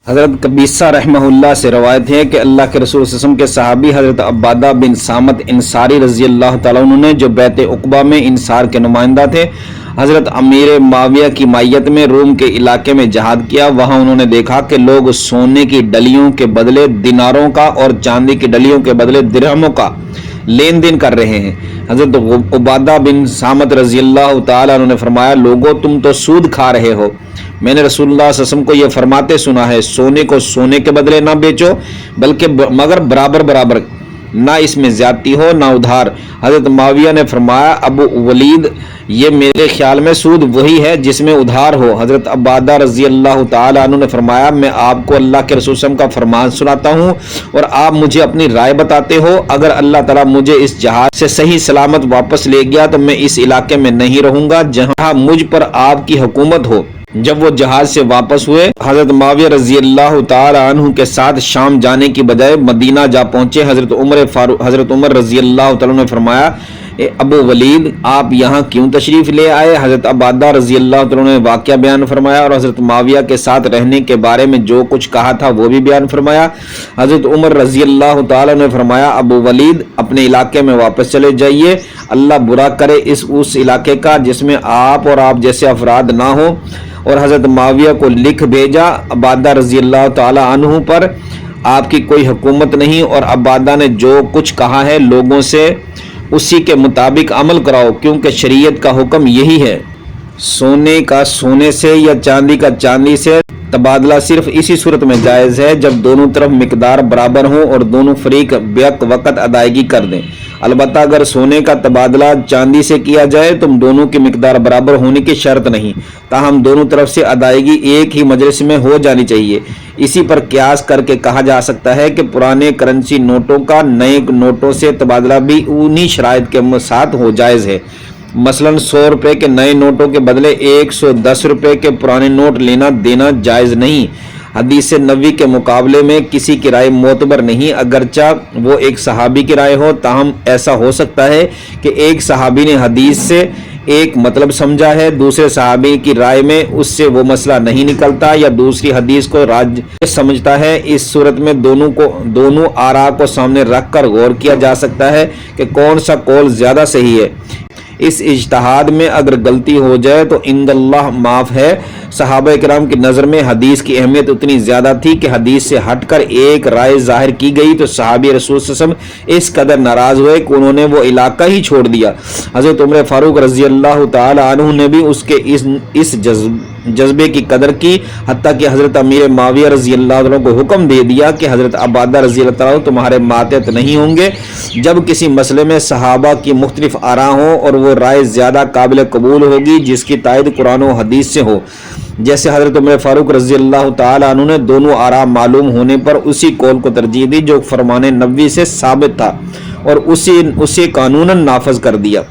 حضرت قبیصہ رحمہ اللہ سے روایت ہے کہ اللہ کے رسول صلی اللہ علیہ وسلم کے صحابی حضرت عبادہ بن صامت انصاری رضی اللہ تعالیٰ عنہ نے جو بیعت عقبہ میں انصار کے نمائندہ تھے، حضرت امیر معاویہ کی مائیت میں روم کے علاقے میں جہاد کیا۔ وہاں انہوں نے دیکھا کہ لوگ سونے کی ڈلیوں کے بدلے دیناروں کا اور چاندی کی ڈلیوں کے بدلے درہموں کا لین دین کر رہے ہیں۔ حضرت عبادہ بن صامت رضی اللہ تعالیٰ عنہ نے فرمایا، لوگو تم تو سود کھا رہے ہو، میں نے رسول اللہ صلی اللہ علیہ وسلم کو یہ فرماتے سنا ہے، سونے کو سونے کے بدلے نہ بیچو بلکہ مگر برابر برابر، نہ اس میں زیادتی ہو نہ ادھار۔ حضرت معاویہ نے فرمایا، ابو ولید، یہ میرے خیال میں سود وہی ہے جس میں ادھار ہو۔ حضرت عبادہ رضی اللہ تعالی عنہ نے فرمایا، میں آپ کو اللہ کے رسول صلی اللہ علیہ وسلم کا فرمان سناتا ہوں اور آپ مجھے اپنی رائے بتاتے ہو۔ اگر اللہ تعالیٰ مجھے اس جہاز سے صحیح سلامت واپس لے گیا تو میں اس علاقے میں نہیں رہوں گا جہاں مجھ پر آپ کی حکومت ہو۔ جب وہ جہاز سے واپس ہوئے، حضرت معاویہ رضی اللہ تعالی عنہ کے ساتھ شام جانے کی بجائے مدینہ جا پہنچے۔ حضرت عمر رضی اللہ تعالی عنہ نے فرمایا، اے ابو ولید، آپ یہاں کیوں تشریف لے آئے؟ حضرت عبادہ رضی اللہ تعالی عنہ نے واقعہ بیان فرمایا اور حضرت معاویہ کے ساتھ رہنے کے بارے میں جو کچھ کہا تھا وہ بھی بیان فرمایا۔ حضرت عمر رضی اللہ تعالی عنہ نے فرمایا، ابو ولید، اپنے علاقے میں واپس چلے جائیے، اللہ برا کرے اس علاقے کا جس میں آپ اور آپ جیسے افراد نہ ہو۔ اور حضرت معاویہ کو لکھ بھیجا، عبادہ رضی اللہ تعالی عنہ پر آپ کی کوئی حکومت نہیں اور عبادہ نے جو کچھ کہا ہے لوگوں سے اسی کے مطابق عمل کراؤ، کیونکہ شریعت کا حکم یہی ہے۔ سونے کا سونے سے یا چاندی کا چاندی سے تبادلہ صرف اسی صورت میں جائز ہے جب دونوں طرف مقدار برابر ہوں اور دونوں فریق بیک وقت ادائیگی کر دیں۔ البتہ اگر سونے کا تبادلہ چاندی سے کیا جائے تو دونوں کی مقدار برابر ہونے کی شرط نہیں، تاہم دونوں طرف سے ادائیگی ایک ہی مجلس میں ہو جانی چاہیے۔ اسی پر قیاس کر کے کہا جا سکتا ہے کہ پرانے کرنسی نوٹوں کا نئے نوٹوں سے تبادلہ بھی انہی شرائط کے ساتھ ہو جائز ہے۔ مثلا 100 روپے کے نئے نوٹوں کے بدلے 110 روپے کے پرانے نوٹ لینا دینا جائز نہیں۔ حدیث نبوی کے مقابلے میں کسی کی رائے معتبر نہیں، اگرچہ وہ ایک صحابی کی رائے ہو، تاہم ایسا ہو سکتا ہے کہ ایک صحابی نے حدیث سے ایک مطلب سمجھا ہے، دوسرے صحابی کی رائے میں اس سے وہ مسئلہ نہیں نکلتا یا دوسری حدیث کو راج سمجھتا ہے۔ اس صورت میں دونوں آراء کو سامنے رکھ کر غور کیا جا سکتا ہے کہ کون سا قول زیادہ صحیح ہے۔ اس اجتہاد میں اگر غلطی ہو جائے تو عند اللہ معاف ہے۔ صحابہ کرام کی نظر میں حدیث کی اہمیت اتنی زیادہ تھی کہ حدیث سے ہٹ کر ایک رائے ظاہر کی گئی تو صحابی رسول صلی اللہ علیہ وسلم اس قدر ناراض ہوئے کہ انہوں نے وہ علاقہ ہی چھوڑ دیا۔ حضرت عمر فاروق رضی اللہ تعالی عنہ نے بھی اس کے اس جذبے کی قدر کی، حتیٰ کہ حضرت امیر معاویہ رضی اللہ عنہ کو حکم دے دیا کہ حضرت عبادہ رضی اللہ عنہ تمہارے ماتحت نہیں ہوں گے جب کسی مسئلے میں صحابہ کی مختلف آراء ہوں اور وہ رائے زیادہ قابل قبول ہوگی جس کی تائید قرآن و حدیث سے ہو۔ جیسے حضرت عمر فاروق رضی اللہ تعالی عنہ نے دونوں آراء معلوم ہونے پر اسی قول کو ترجیح دی جو فرمان نبوی سے ثابت تھا اور اسے قانوناً نافذ کر دیا۔